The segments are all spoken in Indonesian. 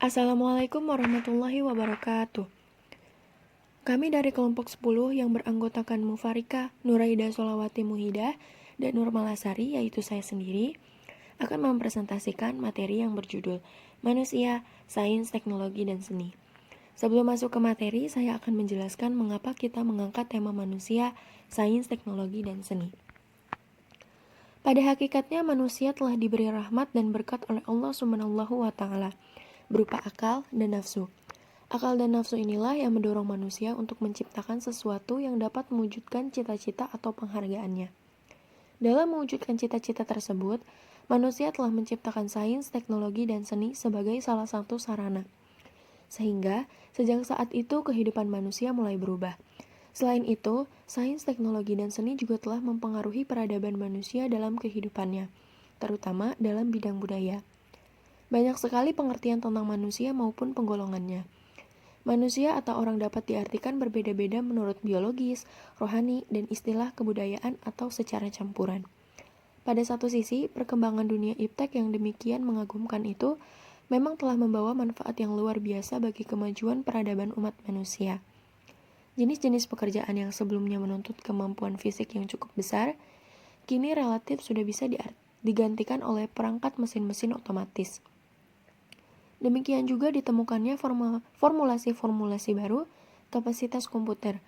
Assalamualaikum warahmatullahi wabarakatuh. Kami dari kelompok 10 yang beranggotakan Mufarika, Nuraida Sholawati Muhidah, dan Nur Malasari, yaitu saya sendiri, akan mempresentasikan materi yang berjudul Manusia, Sains, Teknologi, dan Seni. Sebelum masuk ke materi, saya akan menjelaskan mengapa kita mengangkat tema manusia, sains, teknologi, dan seni. Pada hakikatnya manusia telah diberi rahmat dan berkat oleh Allah Subhanahu wa Ta'ala berupa akal dan nafsu. Akal dan nafsu inilah yang mendorong manusia untuk menciptakan sesuatu yang dapat mewujudkan cita-cita atau penghargaannya. Dalam mewujudkan cita-cita tersebut, manusia telah menciptakan sains, teknologi, dan seni sebagai salah satu sarana. Sehingga, sejak saat itu kehidupan manusia mulai berubah. Selain itu, sains, teknologi, dan seni juga telah mempengaruhi peradaban manusia dalam kehidupannya, terutama dalam bidang budaya. Banyak sekali pengertian tentang manusia maupun penggolongannya. Manusia atau orang dapat diartikan berbeda-beda menurut biologis, rohani, dan istilah kebudayaan atau secara campuran. Pada satu sisi, perkembangan dunia iptek yang demikian mengagumkan itu memang telah membawa manfaat yang luar biasa bagi kemajuan peradaban umat manusia. Jenis-jenis pekerjaan yang sebelumnya menuntut kemampuan fisik yang cukup besar, kini relatif sudah bisa digantikan oleh perangkat mesin-mesin otomatis. Demikian juga ditemukannya formulasi-formulasi baru kapasitas komputer,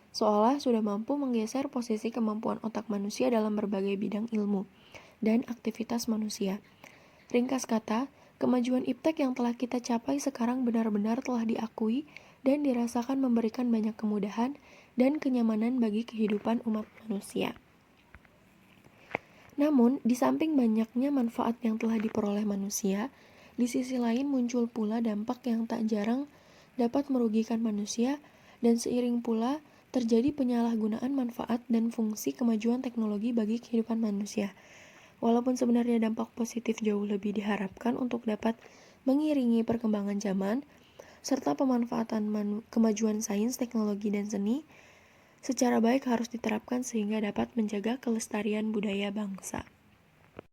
seolah sudah mampu menggeser posisi kemampuan otak manusia dalam berbagai bidang ilmu dan aktivitas manusia. Ringkas kata, kemajuan iptek yang telah kita capai sekarang benar-benar telah diakui dan dirasakan memberikan banyak kemudahan dan kenyamanan bagi kehidupan umat manusia. Namun, di samping banyaknya manfaat yang telah diperoleh manusia, di sisi lain muncul pula dampak yang tak jarang dapat merugikan manusia, dan seiring pula terjadi penyalahgunaan manfaat dan fungsi kemajuan teknologi bagi kehidupan manusia. Walaupun sebenarnya dampak positif jauh lebih diharapkan untuk dapat mengiringi perkembangan zaman, serta pemanfaatan kemajuan sains, teknologi, dan seni, secara baik harus diterapkan sehingga dapat menjaga kelestarian budaya bangsa.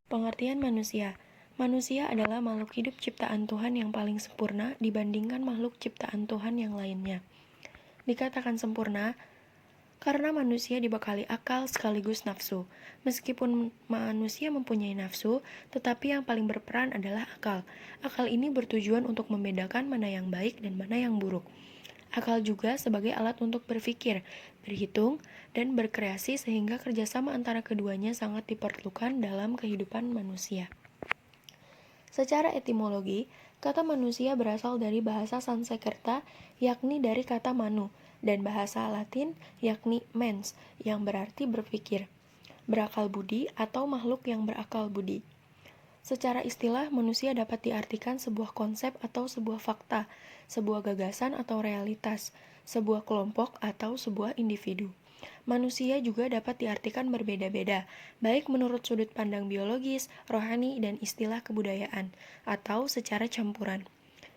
Pengertian manusia. Manusia adalah makhluk hidup ciptaan Tuhan yang paling sempurna dibandingkan makhluk ciptaan Tuhan yang lainnya. Dikatakan sempurna karena manusia dibekali akal sekaligus nafsu. Meskipun manusia mempunyai nafsu, tetapi yang paling berperan adalah akal. Akal ini bertujuan untuk membedakan mana yang baik dan mana yang buruk. Akal juga sebagai alat untuk berpikir, berhitung, dan berkreasi sehingga kerjasama antara keduanya sangat diperlukan dalam kehidupan manusia. Secara etimologi, kata manusia berasal dari bahasa Sanskerta, yakni dari kata manu, dan bahasa Latin, yakni mens, yang berarti berpikir, berakal budi, atau makhluk yang berakal budi. Secara istilah, manusia dapat diartikan sebuah konsep atau sebuah fakta, sebuah gagasan atau realitas, sebuah kelompok atau sebuah individu. Manusia juga dapat diartikan berbeda-beda, baik menurut sudut pandang biologis, rohani, dan istilah kebudayaan, atau secara campuran.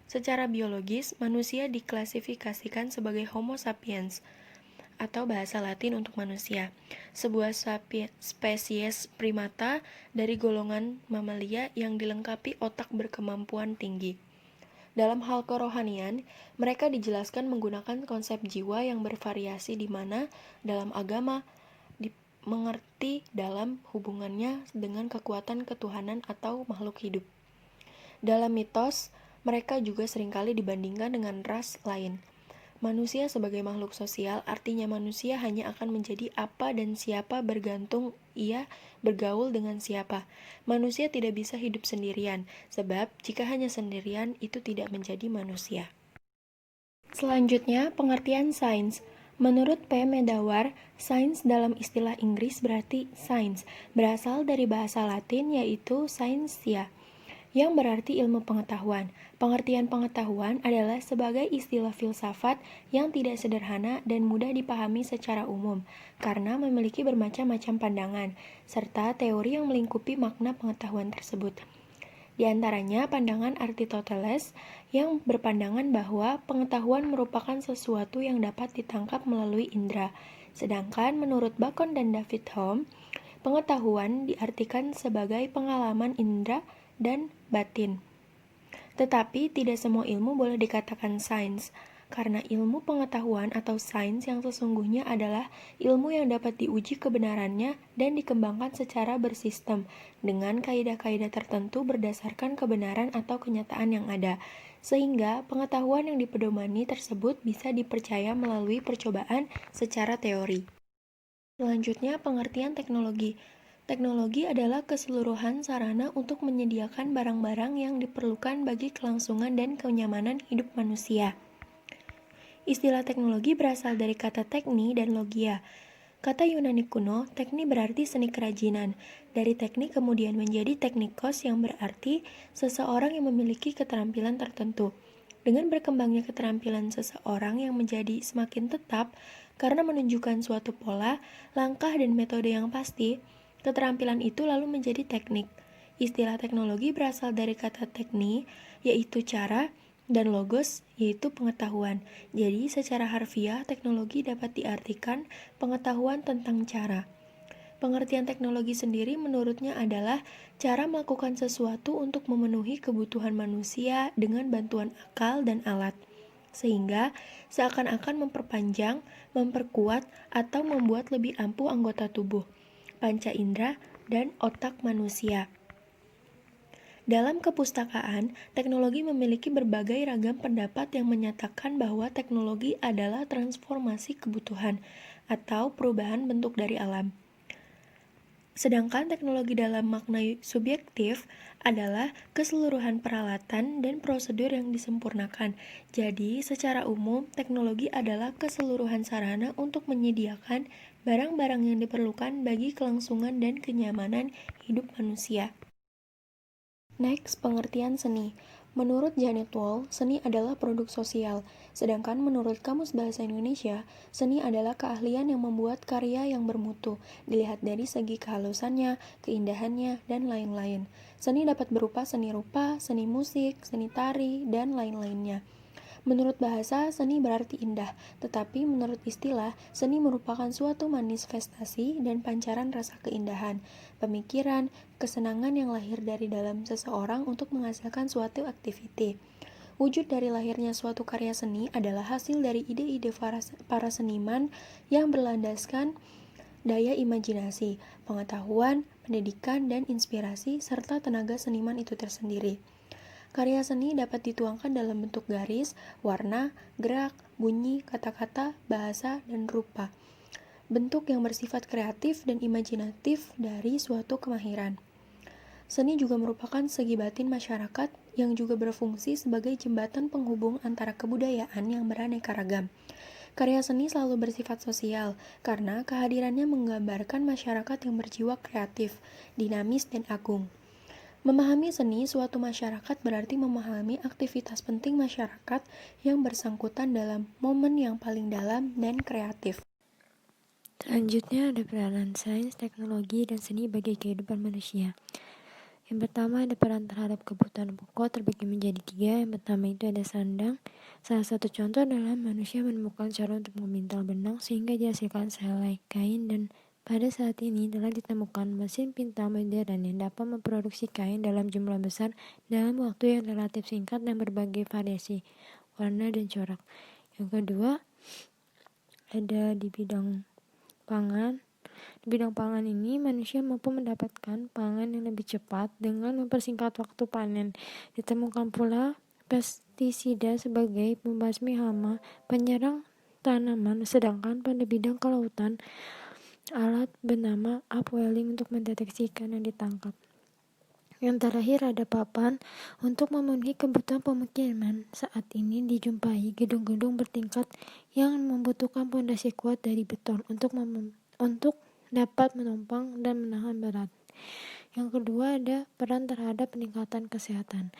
Secara biologis, manusia diklasifikasikan sebagai Homo sapiens, atau bahasa Latin untuk manusia, sebuah spesies primata dari golongan mamalia yang dilengkapi otak berkemampuan tinggi. Dalam hal kerohanian, mereka dijelaskan menggunakan konsep jiwa yang bervariasi di mana dalam agama mengerti dalam hubungannya dengan kekuatan ketuhanan atau makhluk hidup. Dalam mitos, mereka juga seringkali dibandingkan dengan ras lain. Manusia sebagai makhluk sosial, artinya manusia hanya akan menjadi apa dan siapa bergantung ia bergaul dengan siapa. Manusia tidak bisa hidup sendirian, sebab jika hanya sendirian, itu tidak menjadi manusia. Selanjutnya, pengertian sains. Menurut P. Medawar, sains dalam istilah Inggris berarti science, berasal dari bahasa Latin yaitu scientia, yang berarti ilmu pengetahuan. Pengertian pengetahuan adalah sebagai istilah filsafat yang tidak sederhana dan mudah dipahami secara umum, karena memiliki bermacam-macam pandangan, serta teori yang melingkupi makna pengetahuan tersebut. Di antaranya pandangan Aristoteles yang berpandangan bahwa pengetahuan merupakan sesuatu yang dapat ditangkap melalui indera, sedangkan menurut Bacon dan David Hume, pengetahuan diartikan sebagai pengalaman indera dan batin. Tetapi tidak semua ilmu boleh dikatakan sains, karena ilmu pengetahuan atau sains yang sesungguhnya adalah ilmu yang dapat diuji kebenarannya dan dikembangkan secara bersistem dengan kaidah-kaidah tertentu berdasarkan kebenaran atau kenyataan yang ada, sehingga pengetahuan yang dipedomani tersebut bisa dipercaya melalui percobaan secara teori. Selanjutnya, pengertian teknologi. Teknologi adalah keseluruhan sarana untuk menyediakan barang-barang yang diperlukan bagi kelangsungan dan kenyamanan hidup manusia. Istilah teknologi berasal dari kata tekni dan logia. Kata Yunani kuno, tekni berarti seni kerajinan. Dari teknik kemudian menjadi teknikos yang berarti seseorang yang memiliki keterampilan tertentu. Dengan berkembangnya keterampilan seseorang yang menjadi semakin tetap karena menunjukkan suatu pola, langkah, dan metode yang pasti, keterampilan itu lalu menjadi teknik. Istilah teknologi berasal dari kata tekni, yaitu cara, dan logos, yaitu pengetahuan. Jadi, secara harfiah, teknologi dapat diartikan pengetahuan tentang cara. Pengertian teknologi sendiri menurutnya adalah cara melakukan sesuatu untuk memenuhi kebutuhan manusia dengan bantuan akal dan alat, sehingga seakan-akan memperpanjang, memperkuat, atau membuat lebih ampuh anggota tubuh, panca indera, dan otak manusia. Dalam kepustakaan, teknologi memiliki berbagai ragam pendapat yang menyatakan bahwa teknologi adalah transformasi kebutuhan atau perubahan bentuk dari alam. Sedangkan teknologi dalam makna subjektif adalah keseluruhan peralatan dan prosedur yang disempurnakan. Jadi, secara umum, teknologi adalah keseluruhan sarana untuk menyediakan barang-barang yang diperlukan bagi kelangsungan dan kenyamanan hidup manusia. Next, pengertian seni. Menurut Janet Wall, seni adalah produk sosial, sedangkan menurut Kamus Bahasa Indonesia, seni adalah keahlian yang membuat karya yang bermutu, dilihat dari segi kehalusannya, keindahannya, dan lain-lain. Seni dapat berupa seni rupa, seni musik, seni tari, dan lain-lainnya. Menurut bahasa, seni berarti indah, tetapi menurut istilah, seni merupakan suatu manifestasi dan pancaran rasa keindahan, pemikiran, kesenangan yang lahir dari dalam seseorang untuk menghasilkan suatu aktiviti. Wujud dari lahirnya suatu karya seni adalah hasil dari ide-ide para seniman yang berlandaskan daya imajinasi, pengetahuan, pendidikan, dan inspirasi, serta tenaga seniman itu tersendiri. Karya seni dapat dituangkan dalam bentuk garis, warna, gerak, bunyi, kata-kata, bahasa, dan rupa. Bentuk yang bersifat kreatif dan imajinatif dari suatu kemahiran. Seni juga merupakan segi batin masyarakat yang juga berfungsi sebagai jembatan penghubung antara kebudayaan yang beraneka ragam. Karya seni selalu bersifat sosial karena kehadirannya menggambarkan masyarakat yang berjiwa kreatif, dinamis, dan agung. Memahami seni suatu masyarakat berarti memahami aktivitas penting masyarakat yang bersangkutan dalam momen yang paling dalam dan kreatif. Selanjutnya ada peranan sains, teknologi, dan seni bagi kehidupan manusia. Yang pertama ada peran terhadap kebutuhan pokok terbagi menjadi 3. Yang pertama itu ada sandang. Salah satu contoh adalah manusia menemukan cara untuk memintal benang sehingga dihasilkan sehelai kain, dan pada saat ini telah ditemukan mesin pintal modern yang dapat memproduksi kain dalam jumlah besar dalam waktu yang relatif singkat dan berbagai variasi warna dan corak. Yang kedua ada di bidang pangan. Di bidang pangan ini, manusia mampu mendapatkan pangan yang lebih cepat dengan mempersingkat waktu panen. Ditemukan pula pestisida sebagai pembasmi hama, penyerang tanaman, sedangkan pada bidang kelautan, alat bernama upwelling untuk mendeteksi ikan yang ditangkap. Yang terakhir ada papan untuk memenuhi kebutuhan pemukiman. Saat ini dijumpai gedung-gedung bertingkat yang membutuhkan pondasi kuat dari beton untuk dapat menopang dan menahan berat. Yang kedua ada peran terhadap peningkatan kesehatan.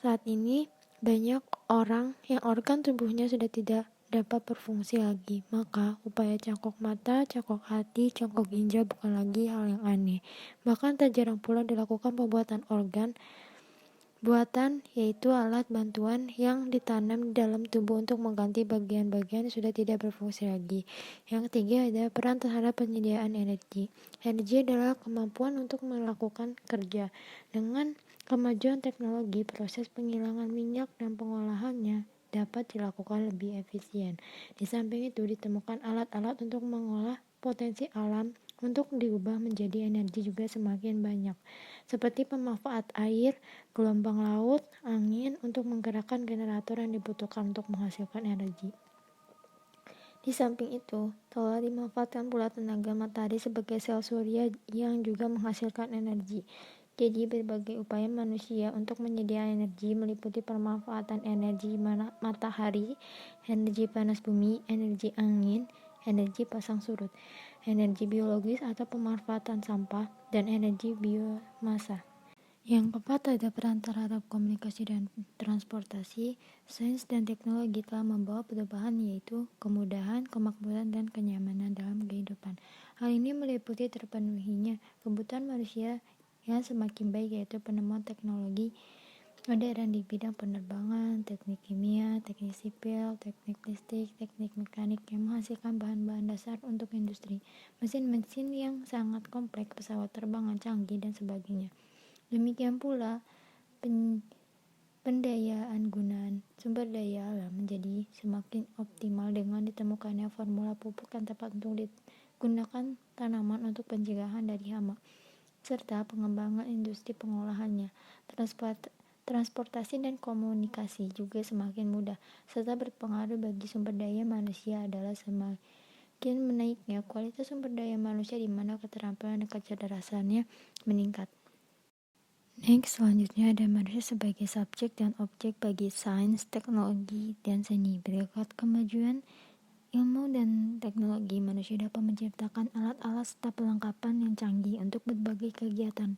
Saat ini banyak orang yang organ tubuhnya sudah tidak dapat berfungsi lagi, maka upaya cangkok mata, cangkok hati, cangkok ginjal bukan lagi hal yang aneh. Bahkan tak jarang pula dilakukan pembuatan organ buatan, yaitu alat bantuan yang ditanam di dalam tubuh untuk mengganti bagian-bagian yang sudah tidak berfungsi lagi. Yang ketiga ada peran terhadap penyediaan energi. Energi adalah kemampuan untuk melakukan kerja. Dengan Kemajuan teknologi proses penghilangan minyak dan pengolahannya dapat dilakukan lebih efisien. Di samping itu, ditemukan alat-alat untuk mengolah potensi alam untuk diubah menjadi energi juga semakin banyak, seperti pemanfaat air, gelombang laut, angin untuk menggerakkan generator yang dibutuhkan untuk menghasilkan energi. Di samping itu, telah dimanfaatkan pula tenaga matahari sebagai sel surya yang juga menghasilkan energi. Jadi, berbagai upaya manusia untuk menyediakan energi meliputi pemanfaatan energi matahari, energi panas bumi, energi angin, energi pasang surut, energi biologis atau pemanfaatan sampah, dan energi biomasa. Yang keempat, ada peran terhadap komunikasi dan transportasi. Sains dan teknologi telah membawa perubahan, yaitu kemudahan, kemakmuran, dan kenyamanan dalam kehidupan. Hal ini meliputi terpenuhinya kebutuhan manusia yang semakin baik, yaitu penemuan teknologi modern di bidang penerbangan, teknik kimia, teknik sipil, teknik listrik, teknik mekanik yang menghasilkan bahan-bahan dasar untuk industri, mesin-mesin yang sangat kompleks, pesawat terbang yang canggih, dan sebagainya. Demikian pula, pendayaan gunaan sumber daya alam menjadi semakin optimal dengan ditemukannya formula pupuk yang tepat untuk digunakan tanaman untuk pencegahan dari hama, serta pengembangan industri pengolahannya. Transportasi dan komunikasi juga semakin mudah, serta berpengaruh bagi sumber daya manusia adalah semakin menaiknya kualitas sumber daya manusia di mana keterampilan dan kecerdasannya meningkat. Next, selanjutnya ada manusia sebagai subjek dan objek bagi sains, teknologi, dan seni. Berkat kemajuan ilmu dan teknologi, manusia dapat menciptakan alat-alat serta perlengkapan yang canggih untuk berbagai kegiatan.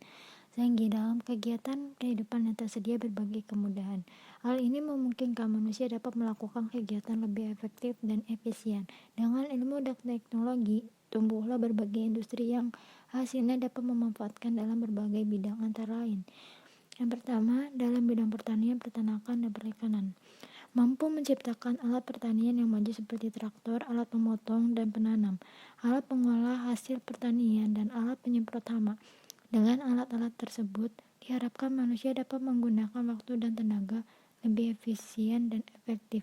Sehingga dalam kegiatan kehidupan yang tersedia berbagai kemudahan. Hal ini memungkinkan manusia dapat melakukan kegiatan lebih efektif dan efisien. Dengan ilmu dan teknologi, tumbuhlah berbagai industri yang hasilnya dapat memanfaatkan dalam berbagai bidang antara lain. Yang pertama, dalam bidang pertanian, peternakan, dan perikanan. Mampu menciptakan alat pertanian yang maju seperti traktor, alat pemotong dan penanam, alat pengolah hasil pertanian, dan alat penyemprot hama. Dengan alat-alat tersebut, diharapkan manusia dapat menggunakan waktu dan tenaga lebih efisien dan efektif.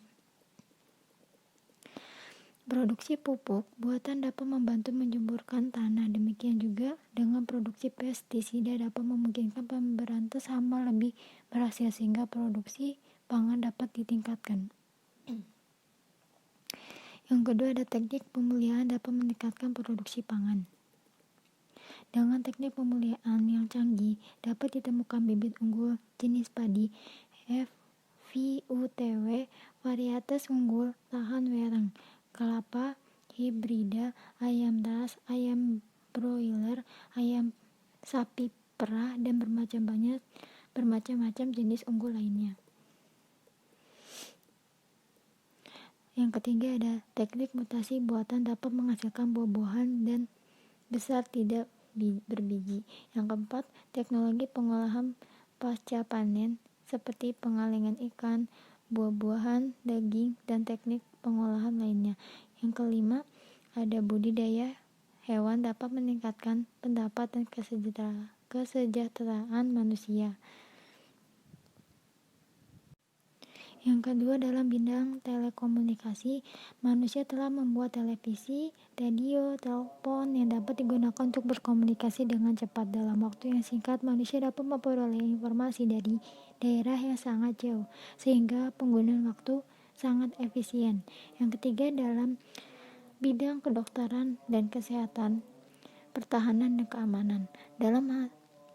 Produksi pupuk buatan dapat membantu menjemburkan tanah. Demikian juga dengan produksi pestisida dapat memungkinkan pemberantas hama lebih berhasil sehingga produksi pangan dapat ditingkatkan. Yang kedua, ada teknik pemeliharaan dapat meningkatkan produksi pangan. Dengan teknik pemeliharaan yang canggih dapat ditemukan bibit unggul jenis padi FVUTW, varietas unggul lahan wereng, kelapa hibrida, ayam ras, ayam broiler, ayam sapi perah, dan bermacam-macam jenis unggul lainnya. Yang ketiga, ada teknik mutasi buatan dapat menghasilkan buah-buahan dan besar tidak berbiji. Yang keempat, teknologi pengolahan pasca panen seperti pengalengan ikan, buah-buahan, daging, dan teknik pengolahan lainnya. Yang kelima, ada budidaya hewan dapat meningkatkan pendapatan kesejahteraan manusia. Yang kedua, dalam bidang telekomunikasi, manusia telah membuat televisi, radio, telepon yang dapat digunakan untuk berkomunikasi dengan cepat. Dalam waktu yang singkat, manusia dapat memperoleh informasi dari daerah yang sangat jauh, sehingga penggunaan waktu sangat efisien. Yang ketiga, dalam bidang kedokteran dan kesehatan, pertahanan dan keamanan.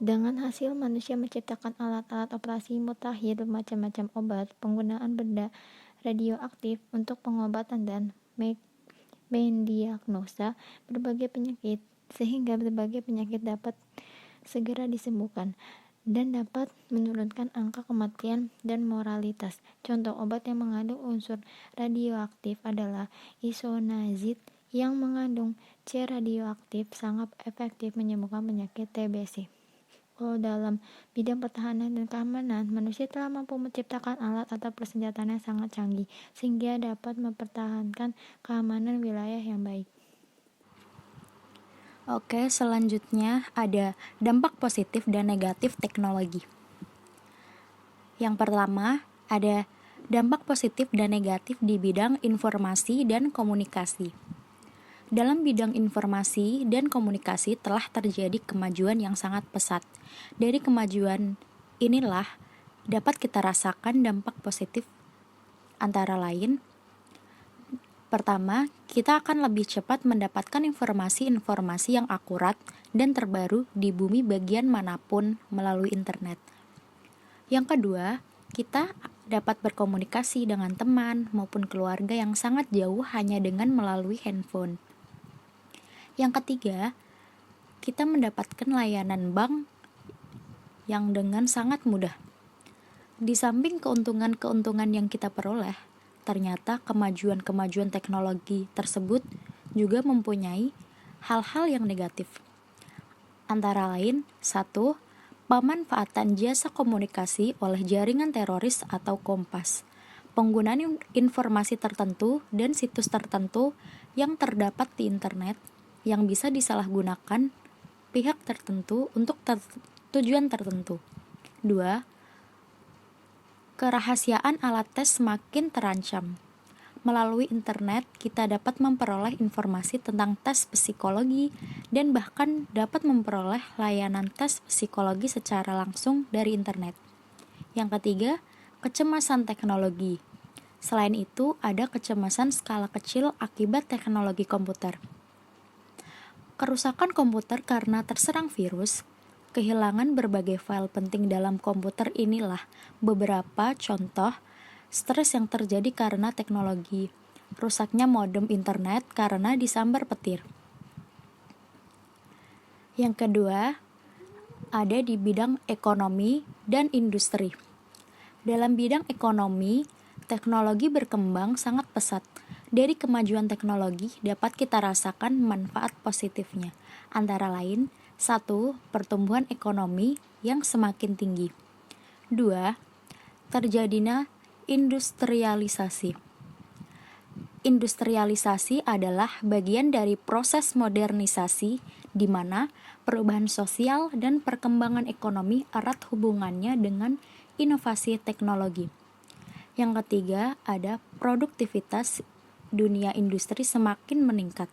Dengan hasil manusia menciptakan alat-alat operasi mutakhir, macam-macam obat, penggunaan benda radioaktif untuk pengobatan dan mendiagnosa berbagai penyakit, sehingga berbagai penyakit dapat segera disembuhkan dan dapat menurunkan angka kematian dan mortalitas. Contoh obat yang mengandung unsur radioaktif adalah isoniazid yang mengandung C radioaktif, sangat efektif menyembuhkan penyakit TBC. Kalau dalam bidang pertahanan dan keamanan, manusia telah mampu menciptakan alat atau persenjataan yang sangat canggih, sehingga dapat mempertahankan keamanan wilayah yang baik. Oke, selanjutnya ada dampak positif dan negatif teknologi. Yang pertama, ada dampak positif dan negatif di bidang informasi dan komunikasi. Dalam bidang informasi dan komunikasi telah terjadi kemajuan yang sangat pesat. Dari kemajuan inilah dapat kita rasakan dampak positif antara lain. Pertama, kita akan lebih cepat mendapatkan informasi-informasi yang akurat dan terbaru di bumi bagian manapun melalui internet. Yang kedua, kita dapat berkomunikasi dengan teman maupun keluarga yang sangat jauh hanya dengan melalui handphone. Yang ketiga, kita mendapatkan layanan bank yang dengan sangat mudah. Di samping keuntungan-keuntungan yang kita peroleh, ternyata kemajuan-kemajuan teknologi tersebut juga mempunyai hal-hal yang negatif. Antara lain, 1. Pemanfaatan jasa komunikasi oleh jaringan teroris atau kompas. Penggunaan informasi tertentu dan situs tertentu yang terdapat di internet yang bisa disalahgunakan pihak tertentu untuk tujuan tertentu. 2. Kerahasiaan alat tes semakin terancam. Melalui internet, kita dapat memperoleh informasi tentang tes psikologi dan bahkan dapat memperoleh layanan tes psikologi secara langsung dari internet. Yang ketiga, kecemasan teknologi. Selain itu, ada kecemasan skala kecil akibat teknologi komputer. Kerusakan komputer karena terserang virus, kehilangan berbagai file penting dalam komputer inilah beberapa contoh stres yang terjadi karena teknologi. Rusaknya modem internet karena disambar petir. Yang kedua, ada di bidang ekonomi dan industri. Dalam bidang ekonomi, teknologi berkembang sangat pesat. Dari kemajuan teknologi dapat kita rasakan manfaat positifnya. Antara lain, 1. Pertumbuhan ekonomi yang semakin tinggi. 2. Terjadinya industrialisasi. Industrialisasi adalah bagian dari proses modernisasi di mana perubahan sosial dan perkembangan ekonomi erat hubungannya dengan inovasi teknologi. Yang ketiga, ada produktivitas dunia industri semakin meningkat.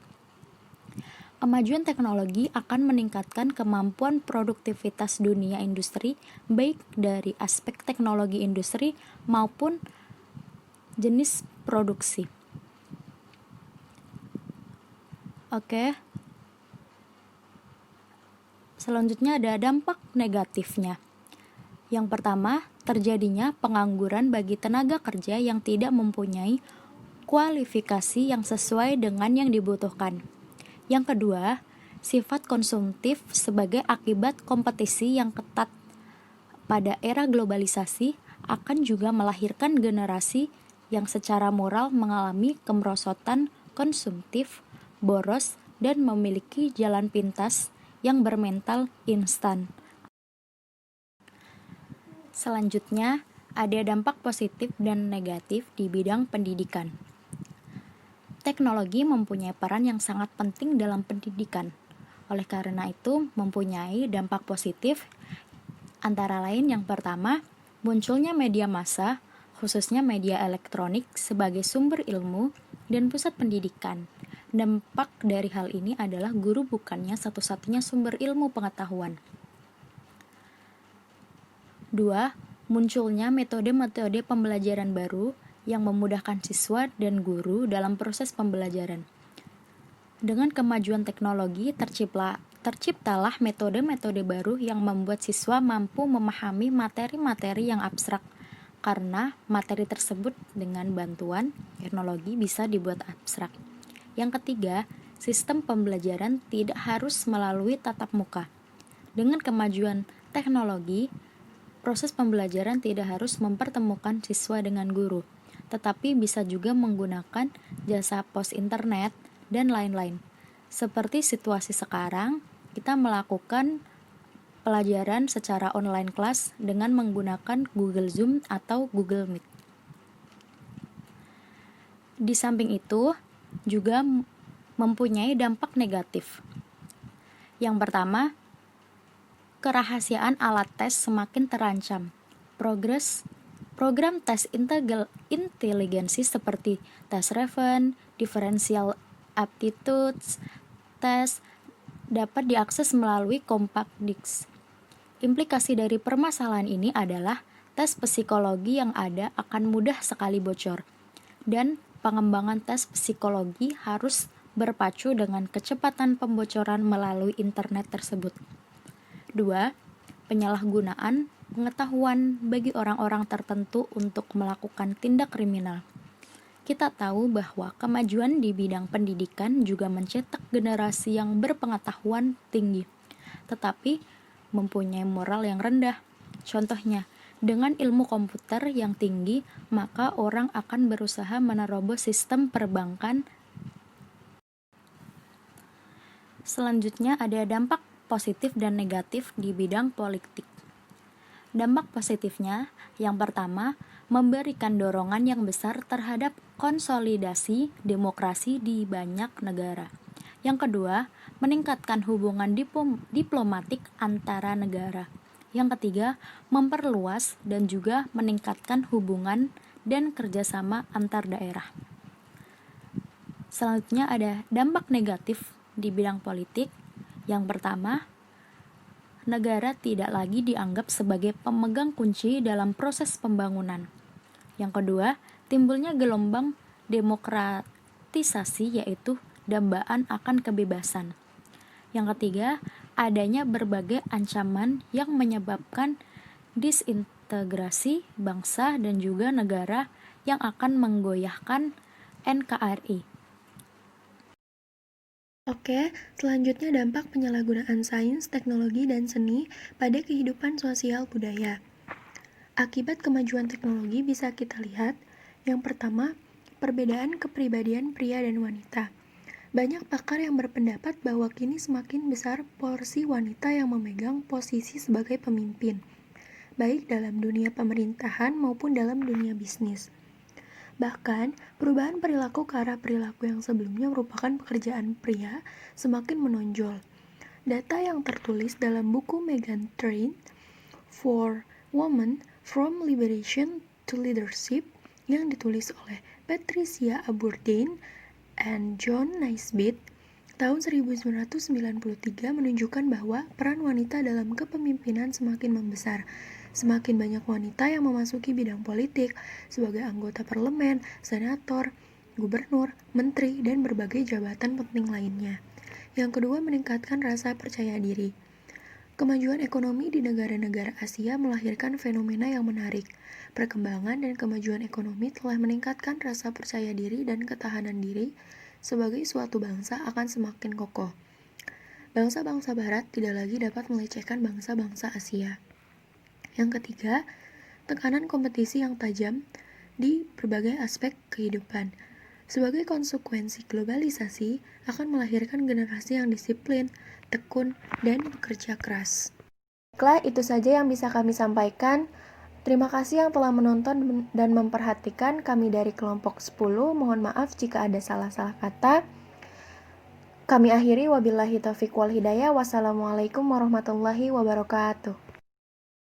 Kemajuan teknologi akan meningkatkan kemampuan produktivitas dunia industri, baik dari aspek teknologi industri maupun jenis produksi. Oke. Selanjutnya ada dampak negatifnya. Yang pertama, terjadinya pengangguran bagi tenaga kerja yang tidak mempunyai kualifikasi yang sesuai dengan yang dibutuhkan. Yang kedua, sifat konsumtif sebagai akibat kompetisi yang ketat pada era globalisasi akan juga melahirkan generasi yang secara moral mengalami kemerosotan konsumtif, boros, dan memiliki jalan pintas yang bermental instan. Selanjutnya, ada dampak positif dan negatif di bidang pendidikan. Teknologi mempunyai peran yang sangat penting dalam pendidikan. Oleh karena itu, mempunyai dampak positif, antara lain yang pertama, munculnya media massa, khususnya media elektronik sebagai sumber ilmu dan pusat pendidikan. Dampak dari hal ini adalah guru bukannya satu-satunya sumber ilmu pengetahuan. 2. Munculnya metode-metode pembelajaran baru yang memudahkan siswa dan guru dalam proses pembelajaran. Dengan kemajuan teknologi, terciptalah metode-metode baru yang membuat siswa mampu memahami materi-materi yang abstrak, karena materi tersebut dengan bantuan teknologi bisa dibuat abstrak. Yang ketiga, sistem pembelajaran tidak harus melalui tatap muka. Dengan kemajuan teknologi, proses pembelajaran tidak harus mempertemukan siswa dengan guru, tetapi bisa juga menggunakan jasa pos internet dan lain-lain. Seperti situasi sekarang, kita melakukan pelajaran secara online class dengan menggunakan Google Zoom atau Google Meet. Di samping itu, juga mempunyai dampak negatif. Yang pertama, kerahasiaan alat tes semakin terancam. Progres Program tes inteligensi seperti tes Raven, differential aptitudes test dapat diakses melalui Compact-Disc. Implikasi dari permasalahan ini adalah tes psikologi yang ada akan mudah sekali bocor, dan pengembangan tes psikologi harus berpacu dengan kecepatan pembocoran melalui internet tersebut. 2. Penyalahgunaan pengetahuan bagi orang-orang tertentu untuk melakukan tindak kriminal. Kita tahu bahwa kemajuan di bidang pendidikan juga mencetak generasi yang berpengetahuan tinggi, tetapi mempunyai moral yang rendah. Contohnya, dengan ilmu komputer yang tinggi, maka orang akan berusaha menerobos sistem perbankan. Selanjutnya ada dampak positif dan negatif di bidang politik. Dampak positifnya, yang pertama, memberikan dorongan yang besar terhadap konsolidasi demokrasi di banyak negara. Yang kedua, meningkatkan hubungan diplomatik antara negara. Yang ketiga, memperluas dan juga meningkatkan hubungan dan kerjasama antar daerah. Selanjutnya ada dampak negatif di bidang politik. Yang pertama, negara tidak lagi dianggap sebagai pemegang kunci dalam proses pembangunan. Yang kedua, timbulnya gelombang demokratisasi, yaitu dambaan akan kebebasan. Yang ketiga, adanya berbagai ancaman yang menyebabkan disintegrasi bangsa dan juga negara yang akan menggoyahkan NKRI. Oke, selanjutnya dampak penyalahgunaan sains, teknologi, dan seni pada kehidupan sosial budaya. Akibat kemajuan teknologi bisa kita lihat, yang pertama, perbedaan kepribadian pria dan wanita. Banyak pakar yang berpendapat bahwa kini semakin besar porsi wanita yang memegang posisi sebagai pemimpin, baik dalam dunia pemerintahan maupun dalam dunia bisnis. Bahkan, perubahan perilaku ke arah perilaku yang sebelumnya merupakan pekerjaan pria semakin menonjol. Data yang tertulis dalam buku Meghan Trained for Women From Liberation to Leadership yang ditulis oleh Patricia Aburdine and John Naisbitt tahun 1993 menunjukkan bahwa peran wanita dalam kepemimpinan semakin membesar. Semakin banyak wanita yang memasuki bidang politik sebagai anggota parlemen, senator, gubernur, menteri, dan berbagai jabatan penting lainnya. Yang kedua, meningkatkan rasa percaya diri. Kemajuan ekonomi di negara-negara Asia melahirkan fenomena yang menarik. Perkembangan dan kemajuan ekonomi telah meningkatkan rasa percaya diri dan ketahanan diri sebagai suatu bangsa akan semakin kokoh. Bangsa-bangsa Barat tidak lagi dapat melecehkan bangsa-bangsa Asia. Yang ketiga, tekanan kompetisi yang tajam di berbagai aspek kehidupan. Sebagai konsekuensi globalisasi akan melahirkan generasi yang disiplin, tekun, dan bekerja keras. Baiklah, itu saja yang bisa kami sampaikan. Terima kasih yang telah menonton dan memperhatikan. Kami dari kelompok 10, mohon maaf jika ada salah-salah kata. Kami akhiri, wabillahi taufiq wal hidayah. Wassalamualaikum warahmatullahi wabarakatuh.